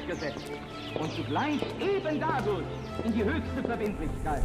durchgesetzt und zugleich eben dadurch in die höchste Verbindlichkeit.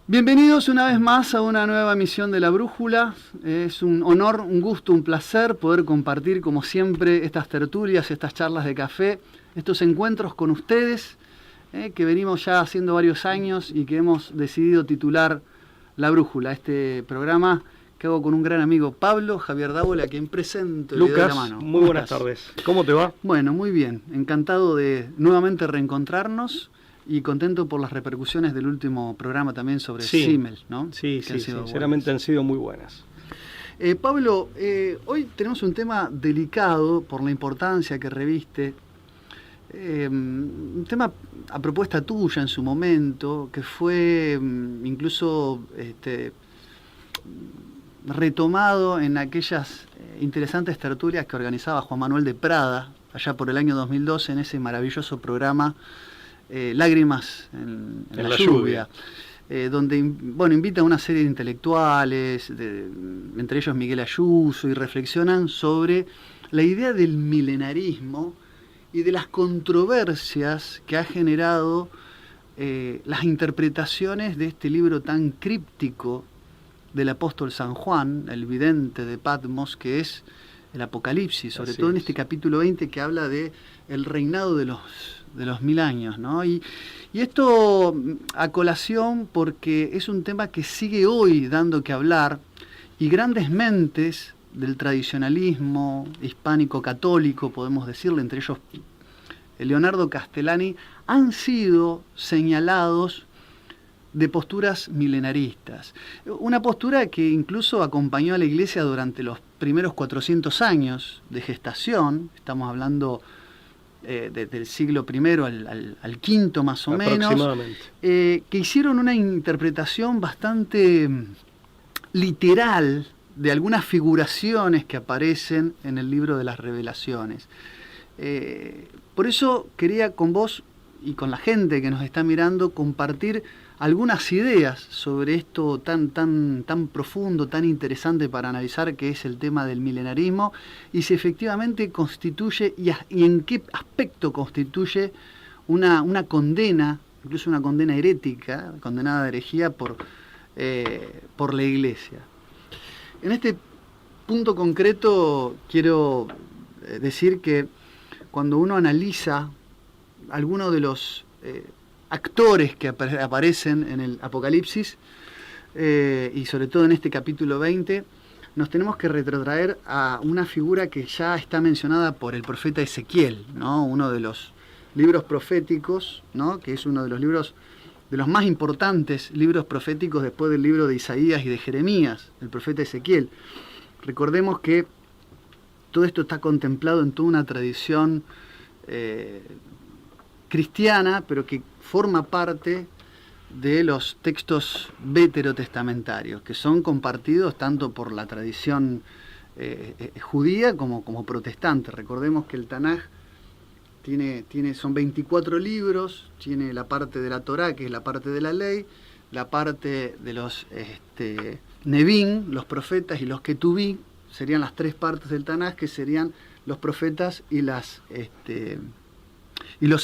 Bienvenidos una vez más a una nueva emisión de La Brújula. Es un honor, un gusto, un placer poder compartir como siempre estas tertulias, estas charlas de café, estos encuentros con ustedes que venimos ya haciendo varios años y que hemos decidido titular La Brújula, este programa que hago con un gran amigo Pablo Javier Dávola, a quien presento y le doy la mano. Muy buenas tardes. ¿Cómo te va? Bueno, muy bien. Encantado de nuevamente reencontrarnos. Y contento por las repercusiones del último programa también sobre Simmel, ¿no? Sí, sinceramente han sido muy buenas. Pablo, hoy tenemos un tema delicado por la importancia que reviste. Un tema a propuesta tuya en su momento, que fue incluso retomado en aquellas interesantes tertulias que organizaba Juan Manuel de Prada, allá por el año 2012, en ese maravilloso programa Lágrimas en la lluvia, donde invita a una serie de intelectuales, entre ellos Miguel Ayuso, y reflexionan sobre la idea del milenarismo y de las controversias que ha generado las interpretaciones de este libro tan críptico del apóstol San Juan, el vidente de Patmos, que es el Apocalipsis, sobre todo en este capítulo 20 que habla de el reinado de los 1000 años, ¿no? Y esto a colación porque es un tema que sigue hoy dando que hablar, y grandes mentes del tradicionalismo hispánico-católico, podemos decirle, entre ellos Leonardo Castellani, han sido señalados de posturas milenaristas. Una postura que incluso acompañó a la Iglesia durante los primeros 400 años de gestación, estamos hablando del siglo I al V más o menos, que hicieron una interpretación bastante literal de algunas figuraciones que aparecen en el libro de las Revelaciones. Por eso quería con vos y con la gente que nos está mirando compartir algunas ideas sobre esto tan profundo, tan interesante para analizar, que es el tema del milenarismo, y si efectivamente constituye y en qué aspecto constituye una condena, incluso una condena herética, condenada de herejía por la Iglesia. En este punto concreto quiero decir que cuando uno analiza algunos de los actores que aparecen en el Apocalipsis, y sobre todo en este capítulo 20, nos tenemos que retrotraer a una figura que ya está mencionada por el profeta Ezequiel, ¿no? Uno de los libros proféticos, ¿no? Que es uno de los libros, de los más importantes libros proféticos después del libro de Isaías y de Jeremías, el profeta Ezequiel. Recordemos que todo esto está contemplado en toda una tradición cristiana, pero que forma parte de los textos veterotestamentarios, que son compartidos tanto por la tradición judía como protestante. Recordemos que el Tanaj son 24 libros, tiene la parte de la Torá, que es la parte de la ley, la parte de los Nevín, los profetas, y los Ketubí, serían las tres partes del Tanaj, que serían los profetas y los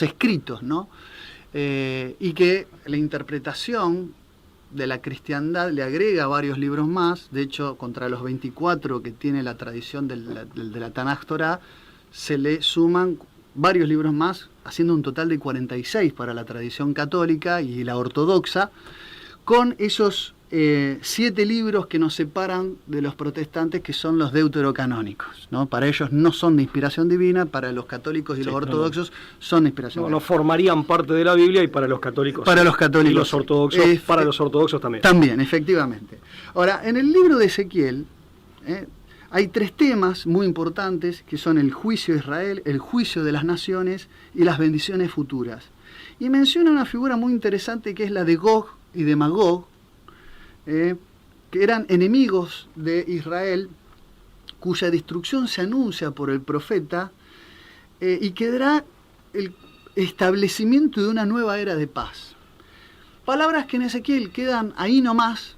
escritos, ¿no? Y que la interpretación de la cristiandad le agrega varios libros más. De hecho, contra los 24 que tiene la tradición de la Tanaj Torá, se le suman varios libros más, haciendo un total de 46 para la tradición católica y la ortodoxa, con esos 7 libros que nos separan de los protestantes, que son los deuterocanónicos, ¿no? Para ellos no son de inspiración divina, para los católicos y los ortodoxos son de inspiración divina. No formarían parte de la Biblia, y para los católicos. Para los católicos. Y los ortodoxos, para los ortodoxos también. También, efectivamente. Ahora, en el libro de Ezequiel hay 3 temas muy importantes, que son el juicio de Israel, el juicio de las naciones y las bendiciones futuras. y menciona una figura muy interesante que es la de Gog y de Magog, que eran enemigos de Israel, cuya destrucción se anuncia por el profeta, y que dará el establecimiento de una nueva era de paz. Palabras que en Ezequiel quedan ahí nomás,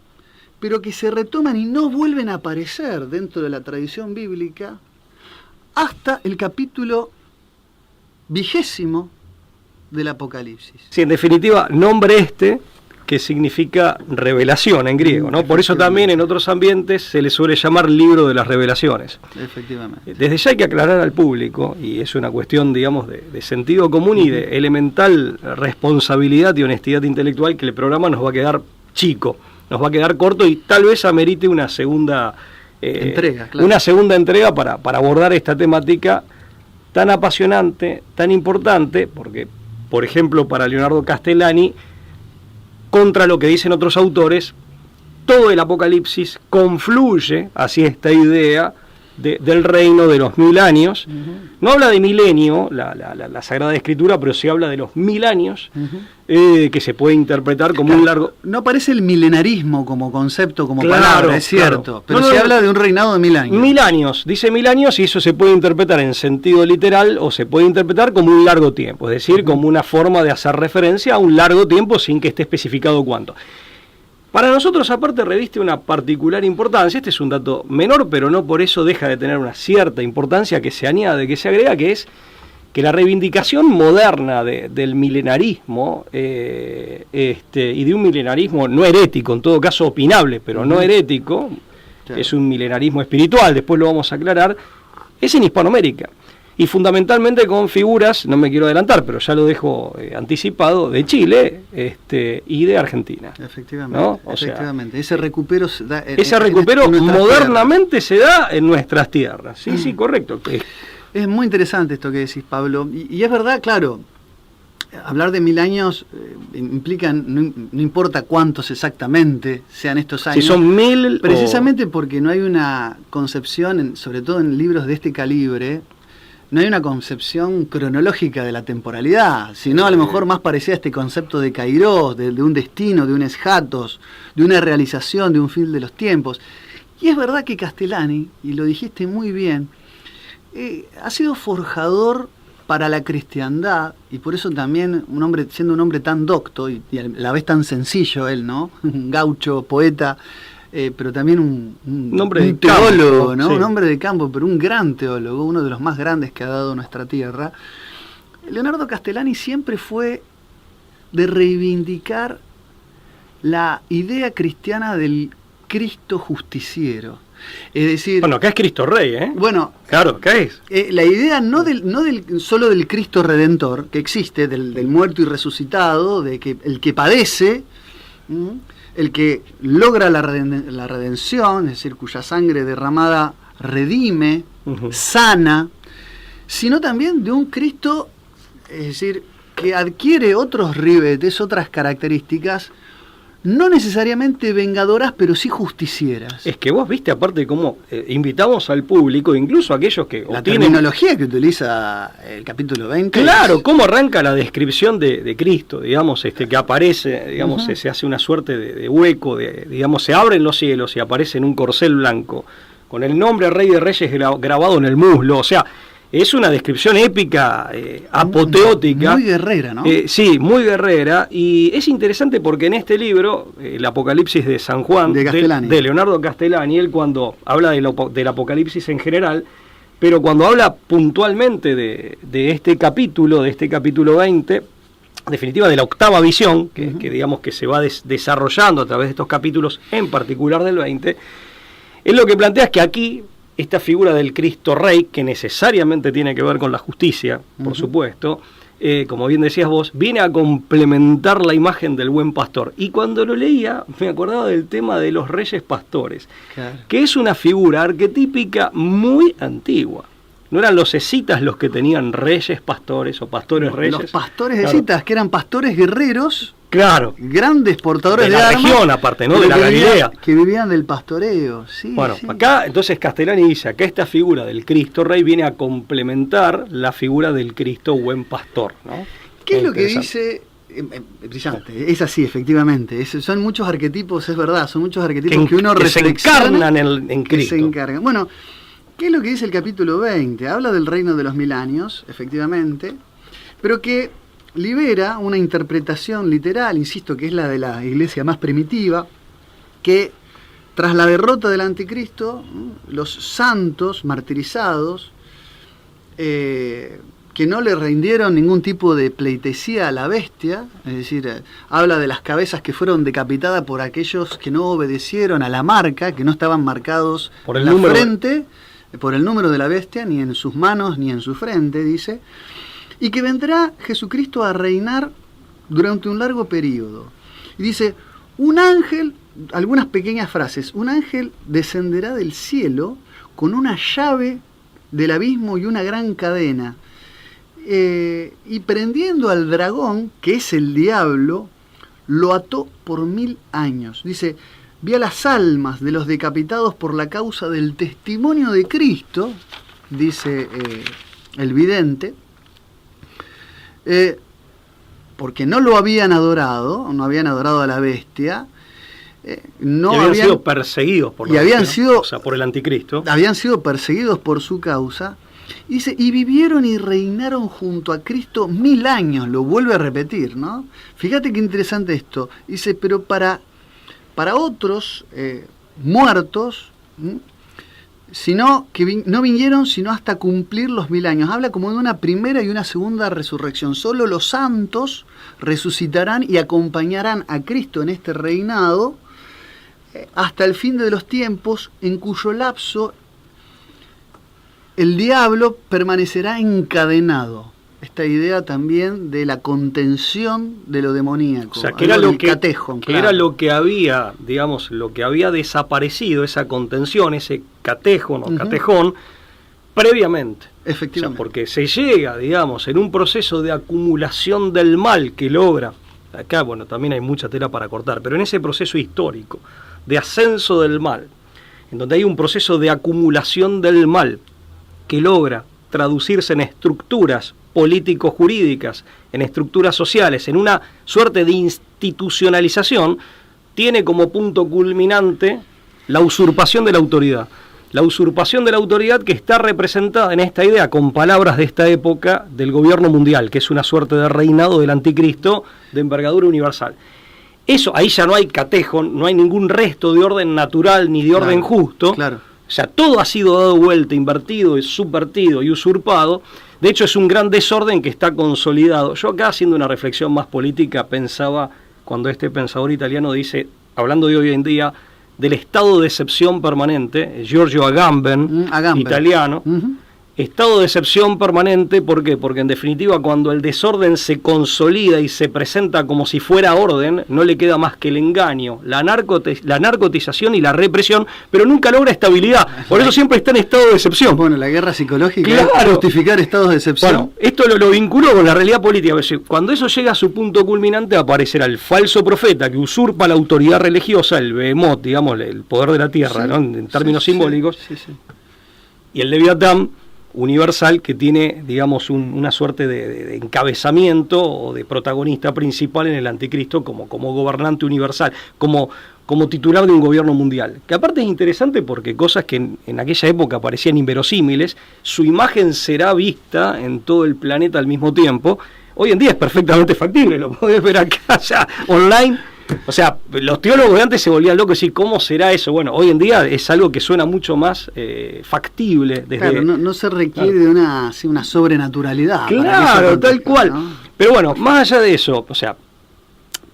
pero que se retoman y no vuelven a aparecer dentro de la tradición bíblica hasta el capítulo 20 del Apocalipsis. Sí, en definitiva, nombre que significa revelación en griego, ¿no? Por eso también en otros ambientes se le suele llamar libro de las revelaciones. Efectivamente. Desde ya hay que aclarar al público, y es una cuestión, digamos, de sentido común y de elemental responsabilidad y honestidad intelectual, que el programa nos va a quedar chico, nos va a quedar corto y tal vez amerite una segunda entrega, claro. Una segunda entrega para abordar esta temática tan apasionante, tan importante, porque, por ejemplo, para Leonardo Castellani, contra lo que dicen otros autores, todo el Apocalipsis confluye hacia esta idea del reino de los 1000 años. No habla de milenio, la Sagrada Escritura, pero sí habla de los 1000 años, que se puede interpretar como un largo... No aparece el milenarismo como concepto, como claro, palabra, es cierto, claro. pero se habla de un reinado de 1000 años. 1000 años, dice 1000 años, y eso se puede interpretar en sentido literal o se puede interpretar como un largo tiempo, es decir, como una forma de hacer referencia a un largo tiempo sin que esté especificado cuánto. Para nosotros, aparte, reviste una particular importancia. Este es un dato menor, pero no por eso deja de tener una cierta importancia que se añade, que se agrega, que es que la reivindicación moderna del milenarismo, y de un milenarismo no herético, en todo caso opinable, pero no herético, claro. Es un milenarismo espiritual, después lo vamos a aclarar, es en Hispanoamérica. Y fundamentalmente con figuras, no me quiero adelantar, pero ya lo dejo anticipado, de Chile y de Argentina. Efectivamente, ¿no? efectivamente. Ese recupero se da modernamente se da en nuestras tierras. Sí, sí, correcto. Es muy interesante esto que decís, Pablo. Y es verdad, claro, hablar de 1000 años implica, no importa cuántos exactamente sean estos años. Si son 1000... Precisamente porque no hay una concepción, sobre todo en libros de este calibre, no hay una concepción cronológica de la temporalidad, sino a lo mejor más parecía este concepto de kairos, de un destino, de un eschatos, de una realización, de un fin de los tiempos. Y es verdad que Castellani, y lo dijiste muy bien, ha sido forjador para la cristiandad, y por eso también siendo un hombre tan docto y a la vez tan sencillo él, ¿no? Un gaucho, poeta, pero también un teólogo, campo, ¿no? Sí. Un hombre de campo, pero un gran teólogo, uno de los más grandes que ha dado nuestra tierra. Leonardo Castellani siempre fue de reivindicar la idea cristiana del Cristo justiciero. Es decir... Bueno, acá es Cristo Rey, ¿eh? Bueno... Claro, ¿qué es? La idea no solo del Cristo Redentor, que existe, del muerto y resucitado, de que el que padece... el que logra la redención, es decir, cuya sangre derramada redime, sana, sino también de un Cristo, es decir, que adquiere otros ribetes, otras características, no necesariamente vengadoras, pero sí justicieras. Es que vos viste, aparte, cómo invitamos al público, incluso a aquellos que la terminología que utiliza el capítulo 20. Claro, cómo arranca la descripción de Cristo, digamos, que aparece, digamos, se hace una suerte de hueco, digamos, se abren los cielos y aparece en un corcel blanco, con el nombre Rey de Reyes grabado en el muslo, o sea... Es una descripción épica, apoteótica. Muy guerrera, ¿no? Sí, muy guerrera. Y es interesante porque en este libro, el Apocalipsis de San Juan, de Leonardo Castellani, él cuando habla del Apocalipsis en general, pero cuando habla puntualmente de este capítulo 20, en definitiva de la octava visión, que digamos que se va desarrollando a través de estos capítulos, en particular del 20, él lo que plantea es que aquí... Esta figura del Cristo Rey, que necesariamente tiene que ver con la justicia, por supuesto, como bien decías vos, viene a complementar la imagen del buen pastor. Y cuando lo leía, me acordaba del tema de los reyes pastores, claro. Que es una figura arquetípica muy antigua. No eran los escitas los que tenían reyes pastores o pastores reyes. Los pastores escitas, que eran pastores guerreros. Claro. Grandes portadores de la armas, región, aparte, ¿no? De la Galilea. Que vivían del pastoreo, sí. Bueno, sí. Acá, entonces, Castellani dice, acá esta figura del Cristo Rey viene a complementar la figura del Cristo Buen Pastor, ¿no? ¿Qué es lo que dice Brillante, es así, efectivamente. Son muchos arquetipos, es verdad, son muchos arquetipos que uno reflexiona. Se encarnan en Cristo. Se encargan. Bueno, ¿qué es lo que dice el capítulo 20? Habla del reino de los 1000 años, efectivamente, pero que libera una interpretación literal, insisto, que es la de la iglesia más primitiva, que tras la derrota del anticristo, los santos martirizados, que no le rindieron ningún tipo de pleitesía a la bestia, es decir, habla de las cabezas que fueron decapitadas por aquellos que no obedecieron a la marca, que no estaban marcados por el en la número frente, por el número de la bestia, ni en sus manos, ni en su frente, dice, y que vendrá Jesucristo a reinar durante un largo periodo. Y dice, un ángel, algunas pequeñas frases, un ángel descenderá del cielo con una llave del abismo y una gran cadena, y prendiendo al dragón, que es el diablo, lo ató por 1000 años. Dice, vi a las almas de los decapitados por la causa del testimonio de Cristo, dice el vidente, porque no lo habían adorado, no habían adorado a la bestia, no habían sido perseguidos por la bestia, o sea, por el anticristo. Habían sido perseguidos por su causa. Dice, y vivieron y reinaron junto a Cristo 1000 años, lo vuelve a repetir, ¿no? Fíjate qué interesante esto. Dice, pero para otros muertos, sino que no vinieron sino hasta cumplir los 1000 años. Habla como de una primera y una segunda resurrección. Solo los santos resucitarán y acompañarán a Cristo en este reinado hasta el fin de los tiempos, en cuyo lapso el diablo permanecerá encadenado. Esta idea también de la contención de lo demoníaco. O sea, que era lo que, catejon, que era lo que había, digamos, lo que había desaparecido, esa contención, ese catejon o catejón, previamente. Efectivamente. O sea, porque se llega, digamos, en un proceso de acumulación del mal que logra, acá, bueno, también hay mucha tela para cortar, pero en ese proceso histórico de ascenso del mal, en donde hay un proceso de acumulación del mal, que logra traducirse en estructuras político-jurídicas, en estructuras sociales, en una suerte de institucionalización, tiene como punto culminante la usurpación de la autoridad. La usurpación de la autoridad que está representada en esta idea, con palabras de esta época, del gobierno mundial, que es una suerte de reinado del anticristo de envergadura universal. Eso, ahí ya no hay catejon, no hay ningún resto de orden natural ni de orden justo. Claro. O sea, todo ha sido dado vuelta, invertido, subvertido y usurpado. De hecho, es un gran desorden que está consolidado. Yo acá, haciendo una reflexión más política, pensaba, cuando este pensador italiano dice, hablando de hoy en día, del estado de excepción permanente, Giorgio Agamben, italiano, estado de excepción permanente, ¿por qué? Porque en definitiva cuando el desorden se consolida y se presenta como si fuera orden, no le queda más que el engaño, la narcotización y la represión, pero nunca logra estabilidad, por eso siempre está en estado de excepción. Bueno, la guerra psicológica es justificar estados de excepción. Bueno, esto lo vinculó con la realidad política, cuando eso llega a su punto culminante aparecerá el falso profeta que usurpa la autoridad religiosa, el behemoth, digamos, el poder de la tierra, ¿no? En términos simbólicos, y el Leviatán universal que tiene, digamos, una suerte de encabezamiento o de protagonista principal en el anticristo como gobernante universal, como titular de un gobierno mundial. Que aparte es interesante porque cosas que en aquella época parecían inverosímiles, su imagen será vista en todo el planeta al mismo tiempo. Hoy en día es perfectamente factible, lo podés ver acá ya online. O sea, los teólogos de antes se volvían locos y decían, ¿cómo será eso? Bueno, hoy en día es algo que suena mucho más factible. Claro, no se requiere de una sobrenaturalidad. Claro, tal cual. ¿No? Pero bueno, más allá de eso, o sea,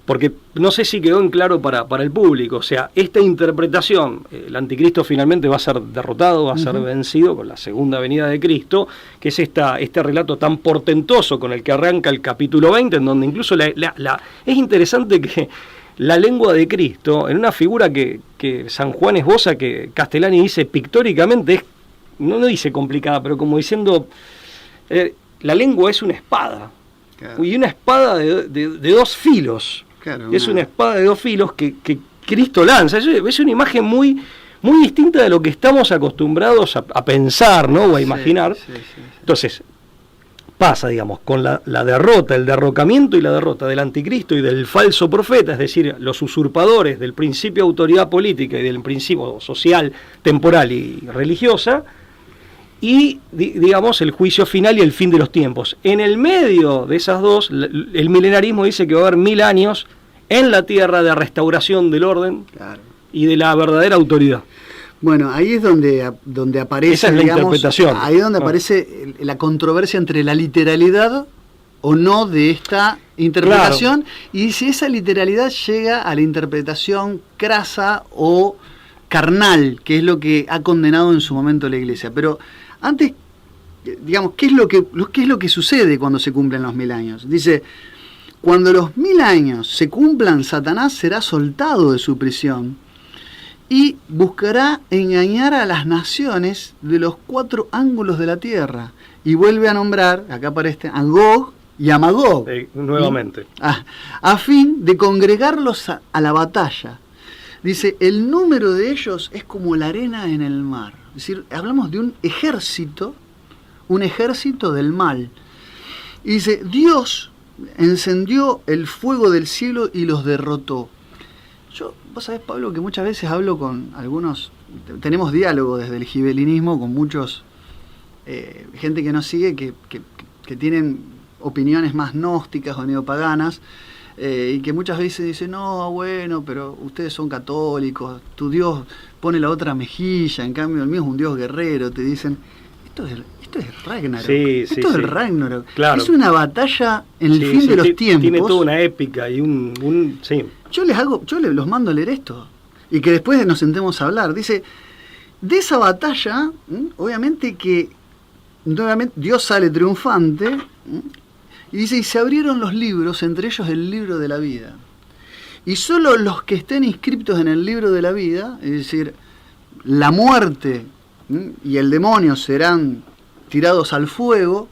porque no sé si quedó en claro para el público, o sea, esta interpretación, el anticristo finalmente va a ser derrotado, va a ser vencido con la segunda venida de Cristo, que es este relato tan portentoso con el que arranca el capítulo 20, en donde incluso es interesante que la lengua de Cristo, en una figura que San Juan esboza, que Castellani dice pictóricamente, no dice complicada, pero como diciendo, la lengua es una espada, claro. Y una espada de dos filos. Claro, es una espada de dos filos que Cristo lanza. Es una imagen muy, muy distinta de lo que estamos acostumbrados a pensar, ¿no? O a imaginar. Sí. Entonces, pasa, digamos, con la derrota, el derrocamiento y la derrota del anticristo y del falso profeta, es decir, los usurpadores del principio de autoridad política y del principio social, temporal y religiosa, y, digamos, el juicio final y el fin de los tiempos. En el medio de esas dos, el milenarismo dice que va a haber 1000 años en la tierra de restauración del orden, claro, y de la verdadera autoridad. Bueno, ahí es donde aparece, esa es la interpretación. Ahí es donde aparece la controversia entre la literalidad o no de esta interpretación, claro, y si esa literalidad llega a la interpretación crasa o carnal, que es lo que ha condenado en su momento la Iglesia. Pero antes, digamos, ¿qué es lo que sucede cuando se cumplen los 1000 años? Dice: cuando los 1000 años se cumplan, Satanás será soltado de su prisión y buscará engañar a las naciones de los 4 ángulos de la tierra. Y vuelve a nombrar, acá aparece, a Gog y a Magog. Nuevamente. A fin de congregarlos a la batalla. Dice, el número de ellos es como la arena en el mar. Es decir, hablamos de un ejército del mal. Y dice, Dios encendió el fuego del cielo y los derrotó. Vos sabés, Pablo, que muchas veces hablo con algunos, tenemos diálogo desde el gibelinismo con muchos, gente que nos sigue, que tienen opiniones más gnósticas o neopaganas, y que muchas veces dicen, no, bueno, pero ustedes son católicos, tu Dios pone la otra mejilla, en cambio el mío es un Dios guerrero, te dicen, esto es Ragnarok, esto es el Ragnarok, claro, es una batalla en el fin de los tiempos. Tiene toda una épica y un sí. Yo los mando a leer esto, y que después nos sentemos a hablar. Dice, de esa batalla, obviamente que Dios sale triunfante, y dice, y se abrieron los libros, entre ellos el libro de la vida. Y solo los que estén inscriptos en el libro de la vida, es decir, la muerte y el demonio serán tirados al fuego,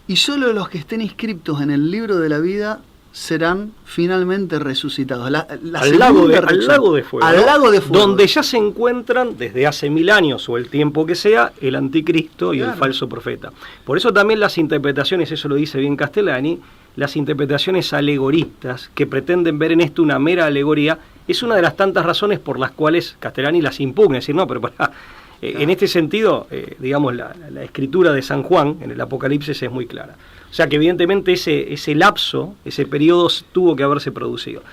y solo los que estén inscriptos en el libro de la vida serán finalmente resucitados. Al lago de fuego. Al lago de fuego. Donde ya se encuentran desde hace 1000 años o el tiempo que sea el anticristo y, claro, el falso profeta. Por eso también las interpretaciones, eso lo dice bien Castellani, las interpretaciones alegoristas que pretenden ver en esto una mera alegoría, es una de las tantas razones por las cuales Castellani las impugna. Es decir, no, pero para... Claro. En este sentido, digamos, la escritura de San Juan en el Apocalipsis es muy clara. O sea que evidentemente ese lapso, ese periodo tuvo que haberse producido.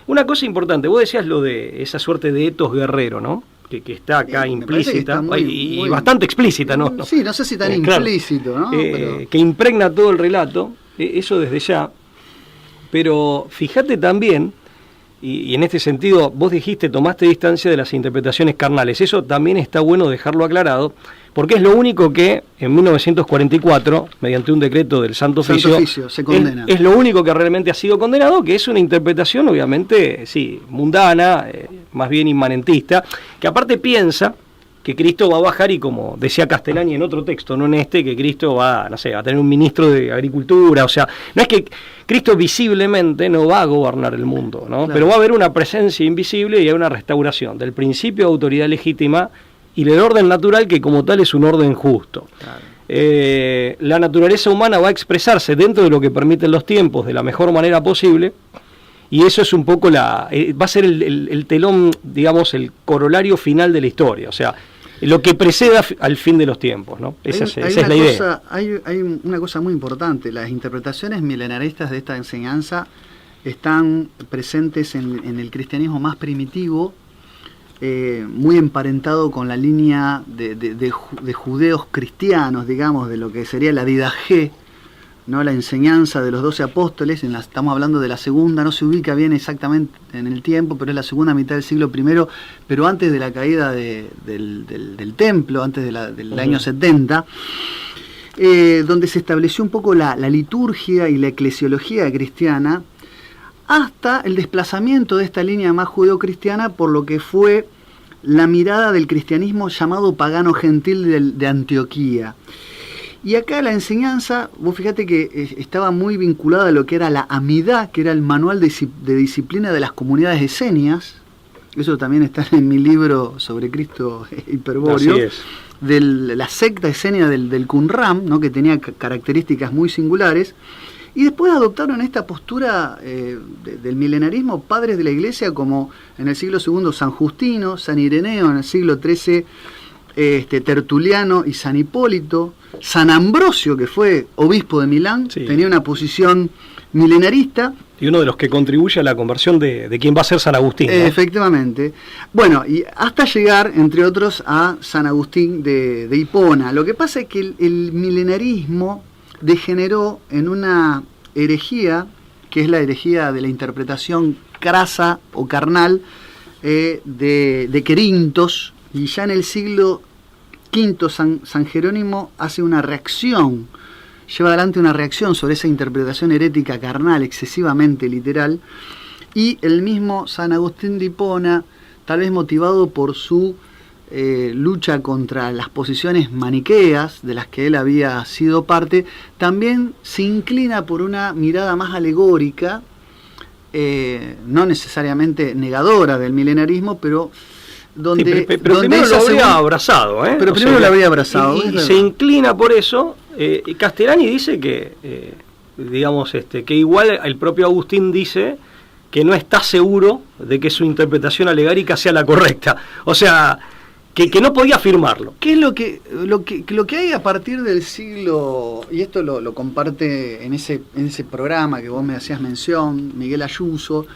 Una cosa importante, vos decías lo de esa suerte de etos guerrero, ¿no? Que está acá implícita, y bastante explícita, ¿no? Sí, no sé si tan implícito, ¿no? Pero... que impregna todo el relato, eso desde ya. Pero fíjate también, y en este sentido, vos tomaste distancia de las interpretaciones carnales. Eso también está bueno dejarlo aclarado, porque es lo único que en 1944, mediante un decreto del Santo Oficio se condena. Es lo único que realmente ha sido condenado, que es una interpretación, obviamente, sí, mundana, más bien inmanentista, que aparte piensa que Cristo va a bajar y, como decía Castellani en otro texto, no en este, que Cristo va, no sé, a tener un ministro de Agricultura, o sea, no es que Cristo visiblemente no va a gobernar el mundo, ¿no? Claro. Pero va a haber una presencia invisible y hay una restauración del principio de autoridad legítima y del orden natural, que como tal es un orden justo. Claro. La naturaleza humana va a expresarse dentro de lo que permiten los tiempos de la mejor manera posible, y eso es un poco va a ser el telón, digamos, el corolario final de la historia, o sea, lo que preceda al fin de los tiempos, ¿no? Esa es la idea. Hay una cosa muy importante, las interpretaciones milenaristas de esta enseñanza están presentes en el cristianismo más primitivo, muy emparentado con la línea de judeos cristianos, digamos, de lo que sería la didaché, ¿no? La enseñanza de los 12 apóstoles, estamos hablando de la segunda, no se ubica bien exactamente en el tiempo, pero es la segunda mitad del siglo I, pero antes de la caída del templo, antes del año 70, donde se estableció un poco la liturgia y la eclesiología cristiana, hasta el desplazamiento de esta línea más judeocristiana por lo que fue la mirada del cristianismo llamado pagano gentil de Antioquía. Y acá la enseñanza, vos fíjate que estaba muy vinculada a lo que era la Amidá, que era el manual de disciplina de las comunidades esenias. Eso también está en mi libro sobre Cristo Hiperbóreo. de la secta esenia del Qumran, ¿no? Que tenía características muy singulares, y después adoptaron esta postura del milenarismo padres de la Iglesia, como en el siglo II San Justino, San Ireneo, en el siglo XIII Tertuliano y San Hipólito, San Ambrosio, que fue obispo de Milán, tenía una posición milenarista. Y uno de los que contribuye a la conversión de quien va a ser San Agustín, ¿no? Efectivamente. Bueno, y hasta llegar, entre otros, a San Agustín de Hipona. Lo que pasa es que el milenarismo degeneró en una herejía, que es la herejía de la interpretación crasa o carnal de Querintos, y ya en el siglo V San Jerónimo hace una reacción, lleva adelante una reacción sobre esa interpretación herética carnal excesivamente literal, y el mismo San Agustín de Hipona, tal vez motivado por su lucha contra las posiciones maniqueas de las que él había sido parte, también se inclina por una mirada más alegórica, no necesariamente negadora del milenarismo, pero donde... Sí, pero primero lo habría abrazado, ¿eh? Pero primero lo habría abrazado. Y se inclina por eso. Castellani dice que, que igual el propio Agustín dice que no está seguro de que su interpretación alegórica sea la correcta. O sea, que no podía afirmarlo. ¿Qué es lo que hay a partir del siglo, y esto lo comparte en ese programa que vos me hacías mención, Miguel Ayuso,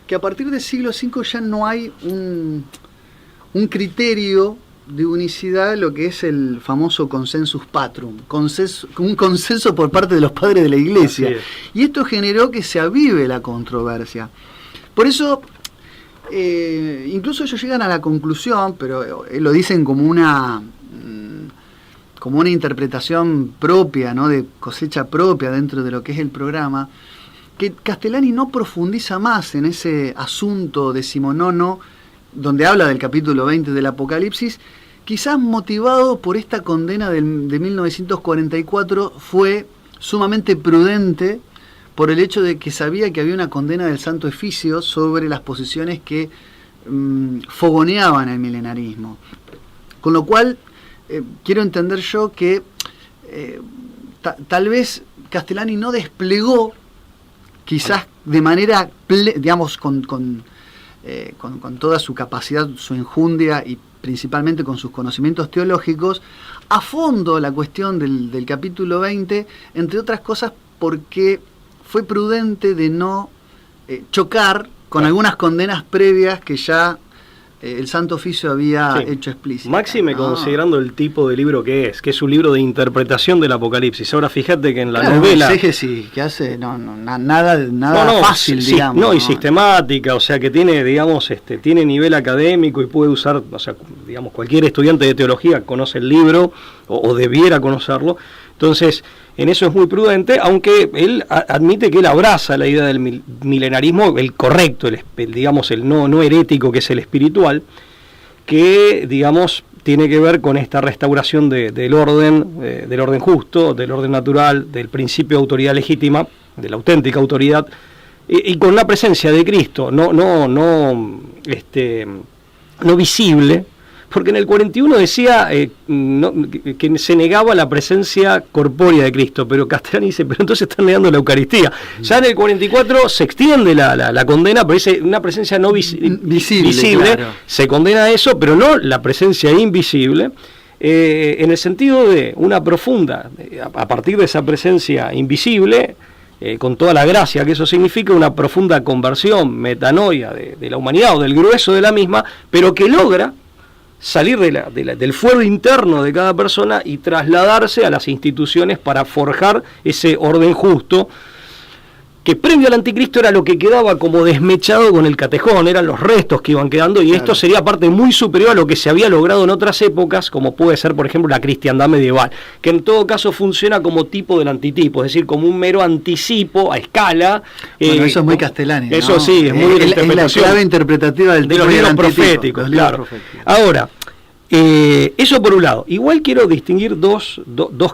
que a partir del siglo V ya no hay un criterio de unicidad de lo que es el famoso consensus patrum, un consenso por parte de los padres de la Iglesia. Y esto generó que se avive la controversia. Por eso, incluso ellos llegan a la conclusión, pero lo dicen como una interpretación propia, ¿no? De cosecha propia dentro de lo que es el programa, que Castellani no profundiza más en ese asunto decimonono, donde habla del capítulo 20 del Apocalipsis, quizás motivado por esta condena de 1944, fue sumamente prudente por el hecho de que sabía que había una condena del Santo Oficio sobre las posiciones que fogoneaban el milenarismo. Con lo cual, quiero entender yo que tal vez Castellani no desplegó, quizás de manera, con toda su capacidad, su enjundia y principalmente con sus conocimientos teológicos, a fondo la cuestión del capítulo 20, entre otras cosas porque fue prudente de no chocar con algunas condenas previas que ya el Santo Oficio había hecho explícita. Máxime considerando el tipo de libro que es un libro de interpretación del Apocalipsis. Ahora fíjate que en la novela... exégesis que hace, nada fácil, digamos. No, y sistemática, o sea que tiene, tiene nivel académico y puede usar, cualquier estudiante de teología conoce el libro, o debiera conocerlo. Entonces, en eso es muy prudente, aunque él admite que él abraza la idea del milenarismo, el correcto, el no herético, que es el espiritual, que, tiene que ver con esta restauración del orden justo, del orden natural, del principio de autoridad legítima, de la auténtica autoridad, y con la presencia de Cristo, no visible. Porque en el 41 decía que se negaba la presencia corpórea de Cristo, pero Castellani dice, pero entonces están negando la Eucaristía. Ya en el 44 se extiende la condena, pero dice una presencia no visible, claro. Se condena a eso, pero no la presencia invisible, en el sentido de una profunda, a partir de esa presencia invisible, con toda la gracia que eso significa, una profunda conversión, metanoia de la humanidad o del grueso de la misma, pero que logra salir del fuero interno de cada persona y trasladarse a las instituciones para forjar ese orden justo, que previo al anticristo era lo que quedaba como desmechado con el catejón, eran los restos que iban quedando, y esto sería parte muy superior a lo que se había logrado en otras épocas, como puede ser, por ejemplo, la cristiandad medieval, que en todo caso funciona como tipo del antitipo, es decir, como un mero anticipo a escala. Bueno, eso es muy Castellani, ¿no? Eso sí, es muy es la clave interpretativa de los libros proféticos, claro. Ahora, eso por un lado. Igual quiero distinguir dos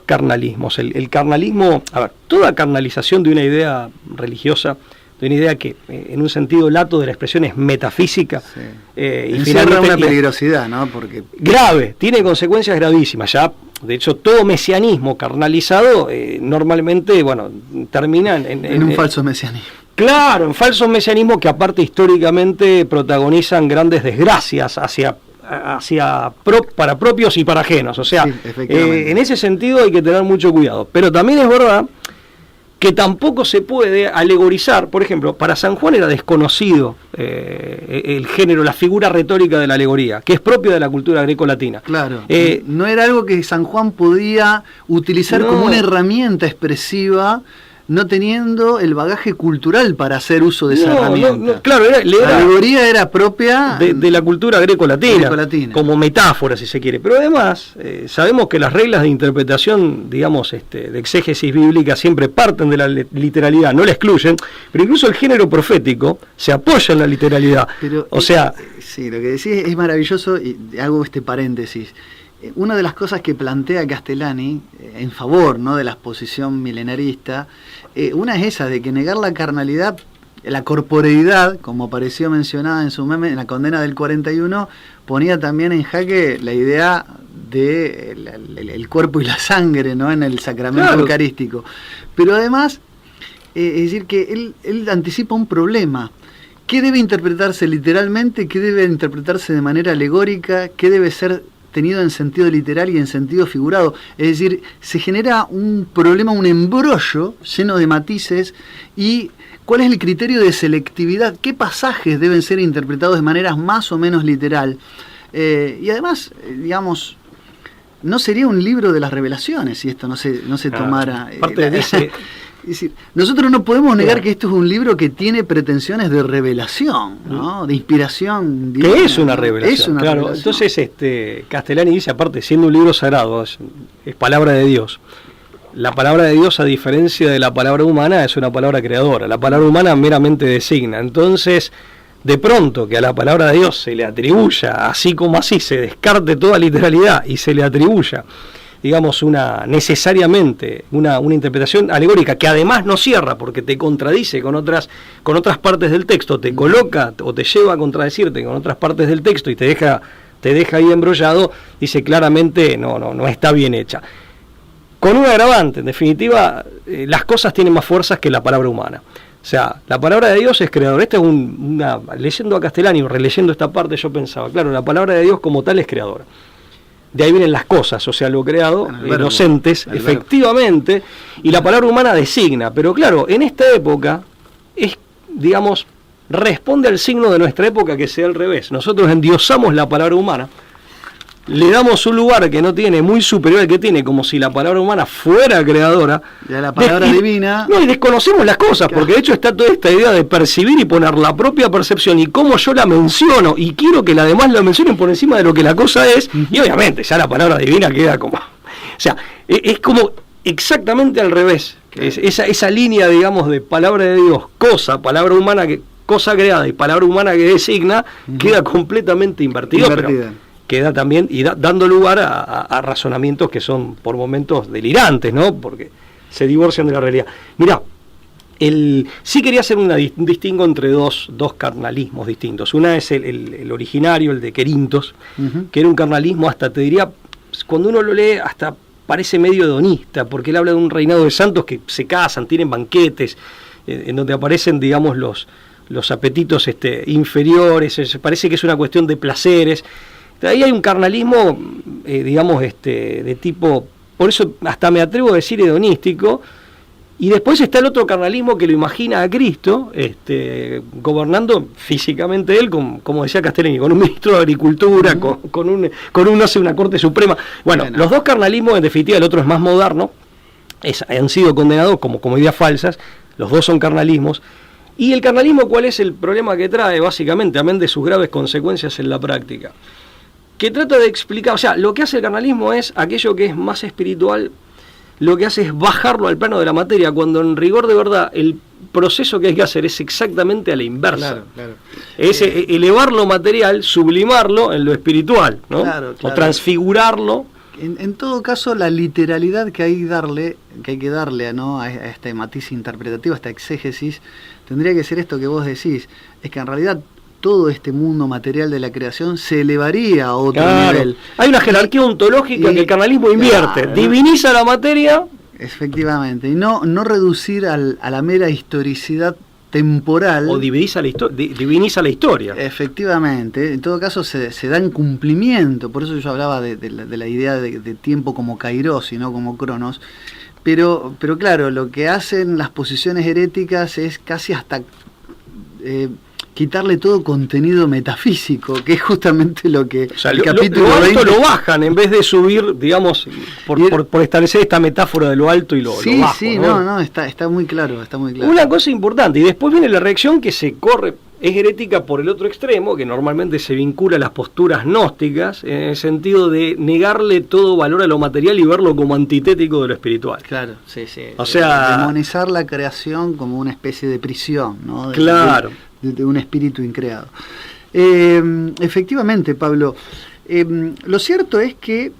carnalismos. El carnalismo, toda carnalización de una idea religiosa, de una idea que en un sentido lato de la expresión es metafísica. Sí. Y encierra una peligrosidad, ¿no? Porque grave, tiene consecuencias gravísimas. Ya, de hecho, todo mesianismo carnalizado normalmente, bueno, termina en un falso mesianismo. Claro, en falsos mesianismos que aparte históricamente protagonizan grandes desgracias para propios y para ajenos. O sea, sí, en ese sentido hay que tener mucho cuidado. Pero también es verdad que tampoco se puede alegorizar. Por ejemplo, para San Juan era desconocido el género, la figura retórica de la alegoría, que es propia de la cultura grecolatina. Claro, no era algo que San Juan podía utilizar como una herramienta expresiva, no teniendo el bagaje cultural para hacer uso de esa herramienta. Claro, la alegoría era propia de la cultura grecolatina, como metáfora, si se quiere. Pero además, sabemos que las reglas de interpretación, digamos, de exégesis bíblica siempre parten de la literalidad, no la excluyen, pero incluso el género profético se apoya en la literalidad. Pero, o sea... sí, lo que decís es maravilloso, y hago este paréntesis. Una de las cosas que plantea Castellani en favor, ¿no?, de la exposición milenarista, una es esa, de que negar la carnalidad, la corporeidad, como apareció mencionada en su meme, en la condena del 41, ponía también en jaque la idea de el cuerpo y la sangre, ¿no?, en el sacramento eucarístico. Pero además, es decir, que él anticipa un problema. ¿Qué debe interpretarse literalmente? ¿Qué debe interpretarse de manera alegórica? ¿Qué debe ser tenido en sentido literal y en sentido figurado? Es decir, se genera un problema, un embrollo lleno de matices. ¿Y cuál es el criterio de selectividad? ¿Qué pasajes deben ser interpretados de manera más o menos literal? Y además, digamos, no sería un libro de las revelaciones si esto no se tomara. Parte dice... Es decir, nosotros no podemos negar que esto es un libro que tiene pretensiones de revelación, ¿no?, de inspiración divina, que es una revelación. Es una revelación. Entonces, Castellani dice, aparte, siendo un libro sagrado, es palabra de Dios. La palabra de Dios, a diferencia de la palabra humana, es una palabra creadora. La palabra humana meramente designa. Entonces, de pronto que a la palabra de Dios se le atribuya, así como así, se descarte toda literalidad y se le atribuya, digamos, necesariamente una interpretación alegórica que además no cierra porque te contradice con otras partes del texto, te coloca o te lleva a contradecirte con otras partes del texto y te deja ahí embrollado, dice claramente no está bien hecha. Con un agravante, en definitiva, las cosas tienen más fuerzas que la palabra humana. O sea, la palabra de Dios es creadora. Esta es leyendo a Castellani, releyendo esta parte, yo pensaba, claro, la palabra de Dios como tal es creadora. De ahí vienen las cosas, o sea, lo creado, los entes, efectivamente, y la palabra humana designa. Pero claro, en esta época, responde al signo de nuestra época que sea al revés. Nosotros endiosamos la palabra humana, le damos un lugar que no tiene, muy superior al que tiene, como si la palabra humana fuera creadora. Ya la palabra divina. No, y desconocemos las cosas, porque de hecho está toda esta idea de percibir y poner la propia percepción y cómo yo la menciono, y quiero que la demás la mencionen por encima de lo que la cosa es, y obviamente ya la palabra divina queda como... O sea, es como exactamente al revés. Esa línea, digamos, de palabra de Dios, palabra humana, cosa creada y palabra humana que designa, queda completamente invertida. Pero queda también y dando lugar a razonamientos que son por momentos delirantes, ¿no? Porque se divorcian de la realidad. Mirá, sí quería hacer un distingo entre dos carnalismos distintos. Una es el originario, el de Querintos, que era un carnalismo, hasta te diría, cuando uno lo lee, hasta parece medio hedonista, porque él habla de un reinado de santos que se casan, tienen banquetes, en donde aparecen, digamos, los apetitos inferiores, parece que es una cuestión de placeres. Ahí hay un carnalismo, de tipo, por eso hasta me atrevo a decir hedonístico, y después está el otro carnalismo que lo imagina a Cristo, gobernando físicamente él, como decía Castellani, con un ministro de Agricultura, con una Corte Suprema. Bueno, los dos carnalismos, en definitiva, el otro es más moderno, han sido condenados como ideas falsas, los dos son carnalismos. Y el carnalismo, ¿cuál es el problema que trae, básicamente, amén de sus graves consecuencias en la práctica? Que trata de explicar, o sea, lo que hace el carnalismo es aquello que es más espiritual, lo que hace es bajarlo al plano de la materia, cuando en rigor de verdad el proceso que hay que hacer es exactamente a la inversa. Claro. Es elevar lo material, sublimarlo en lo espiritual, ¿no? Claro. O transfigurarlo En todo caso, la literalidad que hay que darle, ¿no?, a este matiz interpretativo, a esta exégesis, tendría que ser esto que vos decís, es que en realidad todo este mundo material de la creación se elevaría a otro nivel. Hay una jerarquía ontológica que el carnalismo invierte, diviniza la materia. Efectivamente, y no reducir a la mera historicidad temporal. O diviniza la historia. Efectivamente, en todo caso se da en cumplimiento, por eso yo hablaba de la idea de tiempo como kairos y no como cronos, pero claro, lo que hacen las posiciones heréticas es casi hasta quitarle todo contenido metafísico, que es justamente lo que el capítulo lo alto 20... lo bajan en vez de subir, digamos, por establecer esta metáfora de lo alto y lo bajo. Sí, no, está muy claro, Una cosa importante, y después viene la reacción que se corre, es herética por el otro extremo, que normalmente se vincula a las posturas gnósticas, en el sentido de negarle todo valor a lo material y verlo como antitético de lo espiritual. Claro, sí. O sea, demonizar la creación como una especie de prisión, ¿no? Claro. De un espíritu increado. Efectivamente, Pablo, lo cierto es que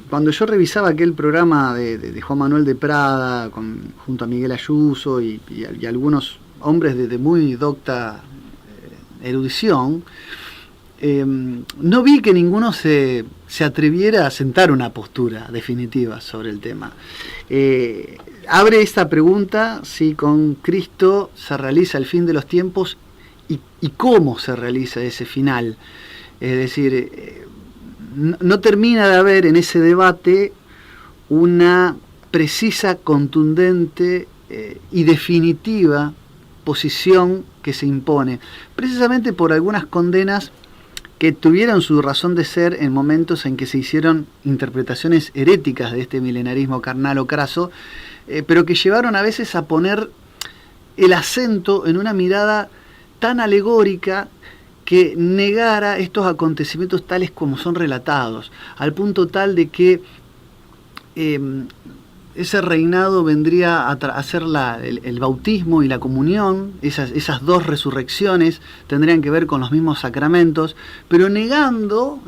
cuando yo revisaba aquel programa de Juan Manuel de Prada junto a Miguel Ayuso y algunos hombres de muy docta erudición, no vi que ninguno se atreviera a sentar una postura definitiva sobre el tema. Abre esta pregunta si con Cristo se realiza el fin de los tiempos y cómo se realiza ese final. Es decir, no termina de haber en ese debate una precisa, contundente y definitiva posición que se impone, precisamente por algunas condenas que tuvieron su razón de ser en momentos en que se hicieron interpretaciones heréticas de este milenarismo carnal o craso, pero que llevaron a veces a poner el acento en una mirada tan alegórica que negara estos acontecimientos tales como son relatados, al punto tal de que ese reinado vendría a hacer el bautismo y la comunión, esas dos resurrecciones tendrían que ver con los mismos sacramentos, pero negando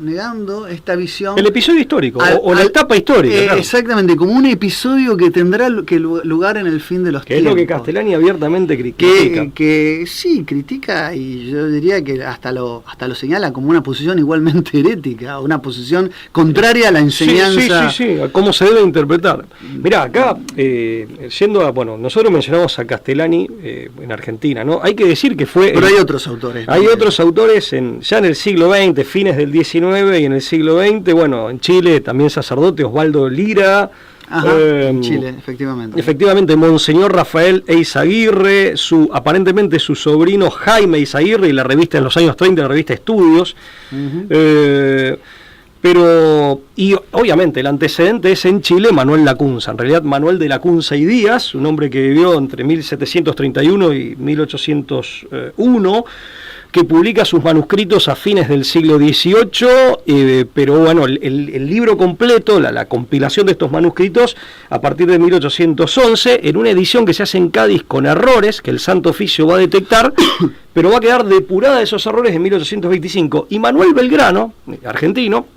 esta visión. El episodio histórico, o la etapa histórica. Claro. Exactamente, como un episodio que tendrá lugar en el fin de los tiempos. Que es lo que Castellani abiertamente critica. Que sí, critica, y yo diría que hasta lo señala como una posición igualmente herética, una posición contraria a la enseñanza. Sí, a cómo se debe interpretar. Mirá, acá, yendo a, nosotros mencionamos a Castellani en Argentina, ¿no? Hay que decir que fue... Pero hay otros autores. Hay otros autores ya en el siglo XX, fines del XIX y en el siglo XX, en Chile también sacerdote Osvaldo Lira. En Chile, efectivamente. Efectivamente, Monseñor Rafael Eizaguirre, aparentemente su sobrino Jaime Eizaguirre, y la revista en los años 30, la revista Estudios. Y obviamente el antecedente es en Chile Manuel Lacunza, en realidad Manuel de Lacunza y Díaz, un hombre que vivió entre 1731 y 1801, que publica sus manuscritos a fines del siglo XVIII, pero el libro completo, la compilación de estos manuscritos, a partir de 1811, en una edición que se hace en Cádiz con errores, que el Santo Oficio va a detectar, pero va a quedar depurada de esos errores en 1825. Y Manuel Belgrano, argentino,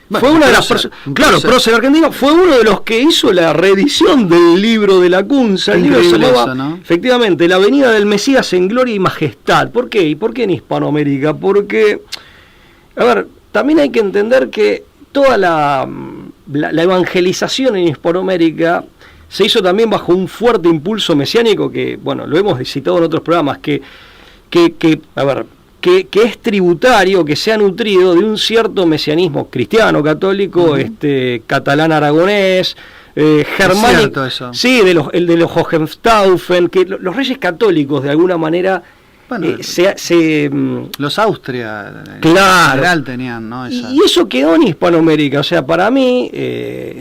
fue una de las personas, prócer argentino, fue uno de los que hizo la reedición del libro de Lacunza. El libro se llamaba, ¿no? Efectivamente, La venida del Mesías en gloria y majestad. ¿Por qué? ¿Y por qué en Hispanoamérica? Porque, también hay que entender que toda la evangelización en Hispanoamérica se hizo también bajo un fuerte impulso mesiánico que, lo hemos citado en otros programas, que es tributario, que se ha nutrido de un cierto mesianismo cristiano, católico, catalán aragonés, germánico, sí, de los Hohenstaufen, que los reyes católicos de alguna manera los Austria, claro, en general tenían, ¿no? Y eso quedó en Hispanoamérica. O sea, para mí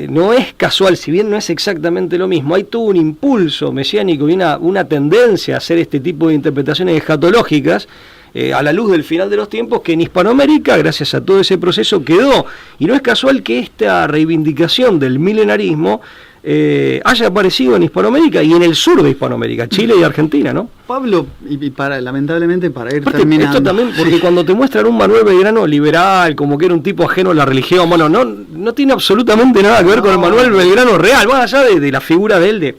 no es casual, si bien no es exactamente lo mismo, hay todo un impulso mesiánico y una tendencia a hacer este tipo de interpretaciones escatológicas a la luz del final de los tiempos, que en Hispanoamérica, gracias a todo ese proceso, quedó. Y no es casual que esta reivindicación del milenarismo haya aparecido en Hispanoamérica y en el sur de Hispanoamérica, Chile y Argentina, ¿no? Pablo, lamentablemente para ir terminando. Esto también, porque cuando te muestran un Manuel Belgrano liberal, como que era un tipo ajeno a la religión, bueno, no tiene absolutamente nada que ver con el Manuel Belgrano real, más allá de la figura de él, de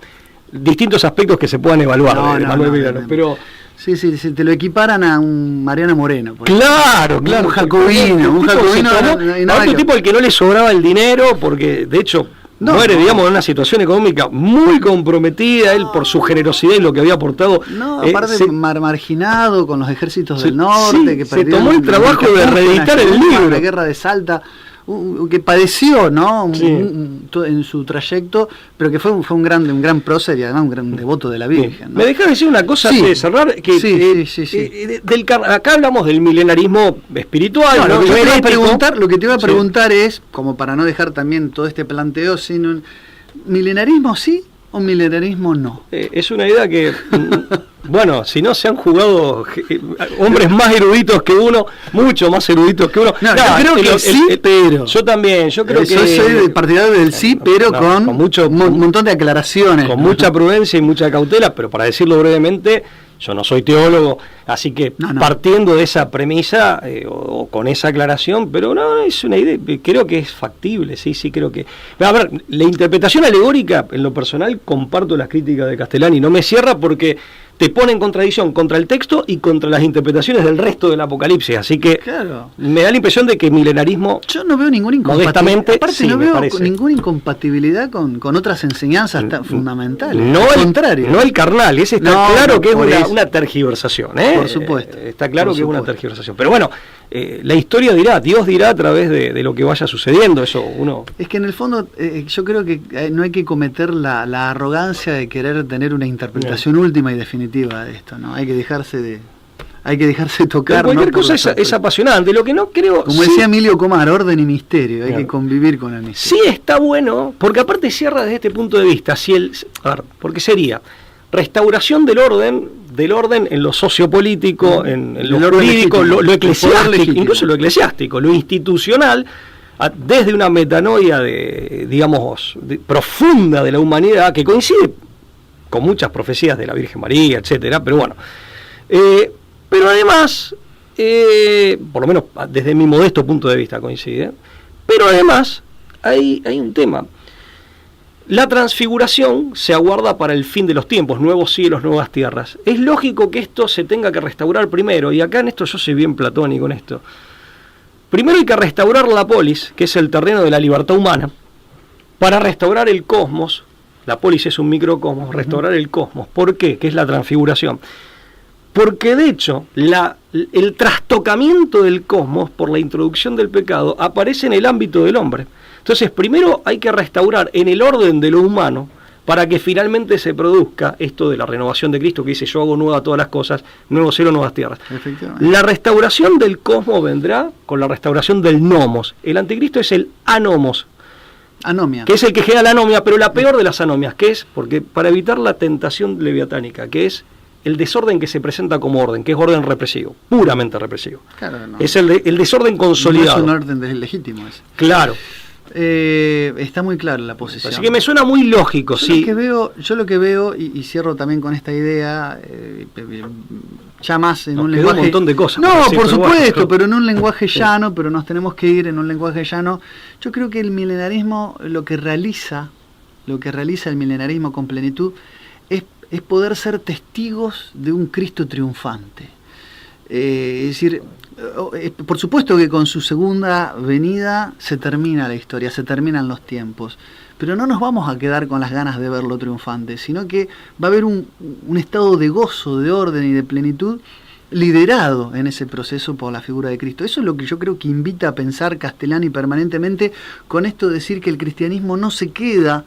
distintos aspectos que se puedan evaluar de Manuel Belgrano, pero... Sí, te lo equiparan a un Mariano Moreno. Claro. Un jacobino. Un tipo al que no le sobraba el dinero, porque de hecho muere, digamos, en una situación económica muy comprometida, él por su generosidad y lo que había aportado. Aparte marginado con los ejércitos del norte. Que se tomó el trabajo de reeditar el libro. La guerra de Salta. Que padeció, ¿no? En su trayecto, pero que fue un gran prócer y además un gran devoto de la Virgen, ¿no? Me dejas decir una cosa antes de cerrar, que acá hablamos del milenarismo espiritual. Lo que te iba a preguntar es, como para no dejar también todo este planteo, sino ¿milenarismo sí o milenarismo no? Es una idea que... Bueno, si no se han jugado hombres más eruditos que uno, mucho más eruditos que uno. Yo creo que sí, pero... Yo también, yo creo que... Yo soy partidario del sí, pero con un montón de aclaraciones. Con mucha prudencia y mucha cautela, pero para decirlo brevemente, yo no soy teólogo, así que partiendo de esa premisa o con esa aclaración, pero no, es una idea, creo que es factible, sí, creo que... A ver, la interpretación alegórica, en lo personal, comparto las críticas de Castellani, no me cierra porque te pone en contradicción contra el texto y contra las interpretaciones del resto del Apocalipsis, así que me da la impresión de que milenarismo... Yo no veo ninguna incompatibilidad. Aparte no veo ninguna incompatibilidad con otras enseñanzas fundamentales. Al contrario. No el carnal, ese está claro que es una tergiversación, Por supuesto. Está claro que es una tergiversación. Pero bueno, la historia dirá, Dios dirá a través de lo que vaya sucediendo, eso uno... Es que en el fondo yo creo que no hay que cometer la arrogancia de querer tener una interpretación última y definitiva de esto, ¿no? Hay que dejarse tocar. Cualquier cosa es apasionante. Lo que no creo... Como decía Emilio Comar, orden y misterio. Hay que convivir con el misterio. Sí, está bueno, porque aparte cierra desde este punto de vista. Porque sería restauración del orden en lo sociopolítico, en lo jurídico, lo eclesiástico, incluso lo eclesiástico, lo institucional, desde una metanoia profunda de la humanidad, que coincide con muchas profecías de la Virgen María, etcétera, pero bueno. Pero además, por lo menos desde mi modesto punto de vista coincide, pero además hay un tema. La transfiguración se aguarda para el fin de los tiempos, nuevos cielos, nuevas tierras. Es lógico que esto se tenga que restaurar primero, y acá en esto yo soy bien platónico en esto. Primero hay que restaurar la polis, que es el terreno de la libertad humana, para restaurar el cosmos. La polis es un microcosmos, restaurar el cosmos. ¿Por qué? ¿Qué es la transfiguración? Porque de hecho, el trastocamiento del cosmos por la introducción del pecado aparece en el ámbito del hombre. Entonces, primero hay que restaurar en el orden de lo humano para que finalmente se produzca esto de la renovación de Cristo, que dice: yo hago nuevas todas las cosas, nuevo cielo, nuevas tierras. La restauración del cosmos vendrá con la restauración del nomos. El anticristo es el anomos, anomia, que es el que genera la anomia, pero la peor de las anomias, que es, porque para evitar la tentación leviatánica, que es el desorden que se presenta como orden, que es orden represivo, puramente represivo. Claro, no. Es el desorden consolidado. No es un orden legítimo ese. Claro. Está muy clara la posición. Así que me suena muy lógico, sí. Yo lo que veo, y cierro también con esta idea, ya más en un lenguaje... un montón de cosas. No, por supuesto, pero en un lenguaje llano, pero nos tenemos que ir en un lenguaje llano. Yo creo que el milenarismo, lo que realiza el milenarismo con plenitud, es poder ser testigos de un Cristo triunfante. Es decir, por supuesto que con su segunda venida se termina la historia, se terminan los tiempos, pero no nos vamos a quedar con las ganas de verlo triunfante, sino que va a haber un estado de gozo, de orden y de plenitud liderado en ese proceso por la figura de Cristo. Eso es lo que yo creo que invita a pensar Castellani permanentemente, con esto de decir que el cristianismo no se queda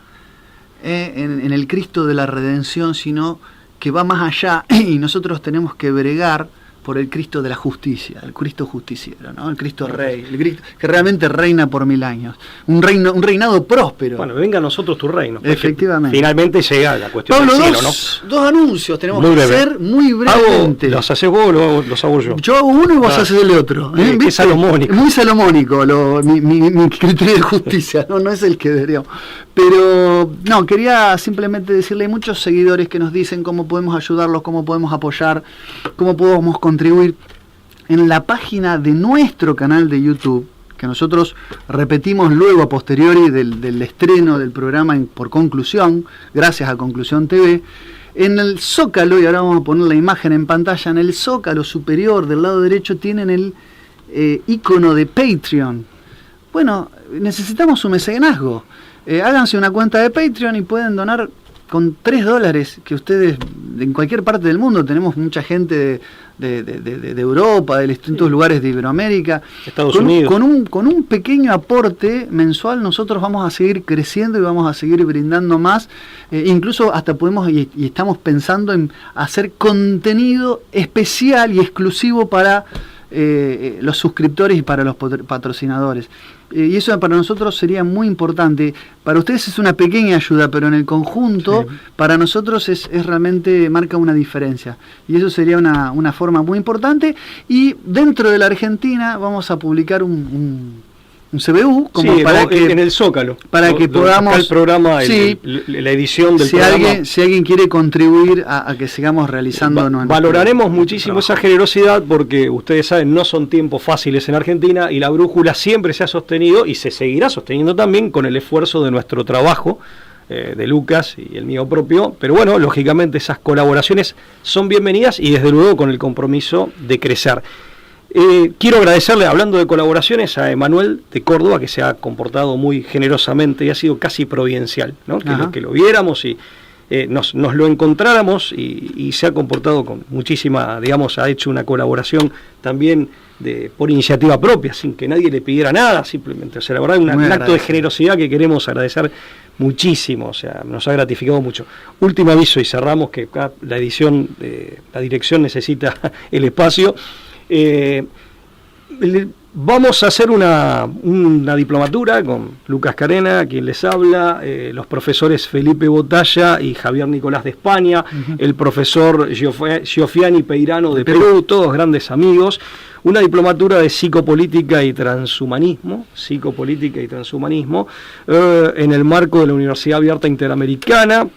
en el Cristo de la redención, sino que va más allá, y nosotros tenemos que bregar por el Cristo de la justicia, el Cristo justiciero, ¿no? El Cristo Rey, el Cristo que realmente reina por 1000 años, un reinado próspero. Bueno, venga a nosotros tu reino. Efectivamente. Finalmente llega la cuestión Pablo, del cielo, dos anuncios tenemos que hacer muy brevemente. ¿Los haces vos o los hago yo? Yo hago uno y vos haces el otro. Es salomónico. Muy salomónico mi criterio de justicia, no es el que deberíamos. Pero no, quería simplemente decirle, hay muchos seguidores que nos dicen cómo podemos ayudarlos, cómo podemos apoyar, cómo podemos contribuir. En la página de nuestro canal de YouTube, que nosotros repetimos luego a posteriori del estreno del programa por Conclusión, gracias a Conclusión TV, en el zócalo, y ahora vamos a poner la imagen en pantalla, en el zócalo superior del lado derecho tienen el icono de Patreon. Bueno, necesitamos su mecenazgo. Háganse una cuenta de Patreon y pueden donar con $3 que ustedes, en cualquier parte del mundo, tenemos mucha gente de Europa, de distintos lugares de Iberoamérica, Estados Unidos. Con un pequeño aporte mensual nosotros vamos a seguir creciendo y vamos a seguir brindando más, incluso hasta podemos y estamos pensando en hacer contenido especial y exclusivo para los suscriptores y para los patrocinadores. Y eso para nosotros sería muy importante. Para ustedes es una pequeña ayuda, pero en el conjunto, sí, para nosotros es realmente marca una diferencia. Y eso sería una forma muy importante. Y dentro de la Argentina vamos a publicar un CBU como para que en el Zócalo, para que podamos el programa, sí, la edición del programa. Si alguien quiere contribuir a que sigamos realizando, valoraremos muchísimo esa generosidad, porque ustedes saben, no son tiempos fáciles en Argentina y la brújula siempre se ha sostenido y se seguirá sosteniendo también con el esfuerzo de nuestro trabajo, de Lucas y el mío propio, pero bueno, lógicamente esas colaboraciones son bienvenidas y desde luego con el compromiso de crecer. Quiero agradecerle, hablando de colaboraciones, a Emanuel de Córdoba, que se ha comportado muy generosamente y ha sido casi providencial, ¿no? Que lo viéramos y nos lo encontráramos y se ha comportado con muchísima, digamos, ha hecho una colaboración también por iniciativa propia, sin que nadie le pidiera nada, simplemente, o sea, la verdad, un acto de generosidad que queremos agradecer muchísimo, o sea, nos ha gratificado mucho. Último aviso y cerramos, que acá la edición, la dirección necesita el espacio. Vamos a hacer una diplomatura con Lucas Carena, quien les habla, los profesores Felipe Botalla y Javier Nicolás de España, el profesor Giofiani Peirano de Perú, todos grandes amigos. Una diplomatura de psicopolítica y transhumanismo, en el marco de la Universidad Abierta Interamericana.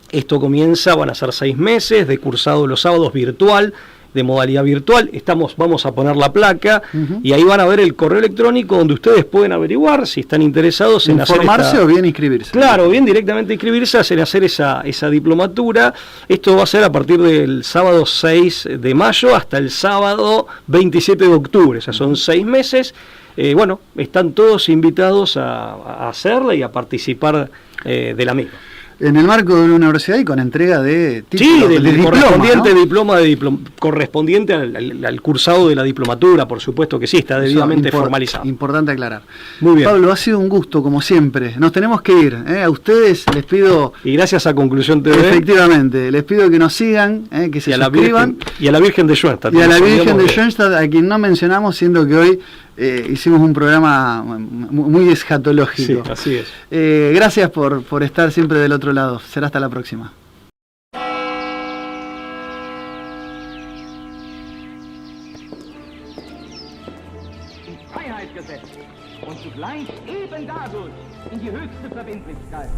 Esto comienza, van a ser 6 meses, de cursado los sábados, virtual, de modalidad virtual. Vamos a poner la placa y ahí van a ver el correo electrónico donde ustedes pueden averiguar si están interesados en informarse o bien inscribirse. Claro, bien directamente inscribirse, hacer esa diplomatura. Esto va a ser a partir del sábado 6 de mayo hasta el sábado 27 de octubre, o sea, son 6 meses. Bueno, están todos invitados a hacerla y a participar de la misma. En el marco de una universidad y con entrega de título, sí, del diploma, correspondiente al cursado de la diplomatura, por supuesto que sí, está debidamente formalizado. Importante aclarar. Muy bien. Pablo, ha sido un gusto, como siempre. Nos tenemos que ir. A ustedes les pido... Y gracias a Conclusión TV. Efectivamente, les pido que nos sigan, que se suscriban. Y a la Virgen de Schoenstatt. Y a la Virgen de Schoenstatt, a quien no mencionamos, siendo que hoy hicimos un programa muy escatológico. Sí, así es. Gracias por estar siempre del otro lado. Será hasta la próxima. Freiheitsgesetz und zugleich eben dadurch in die höchste Verbindlichkeit.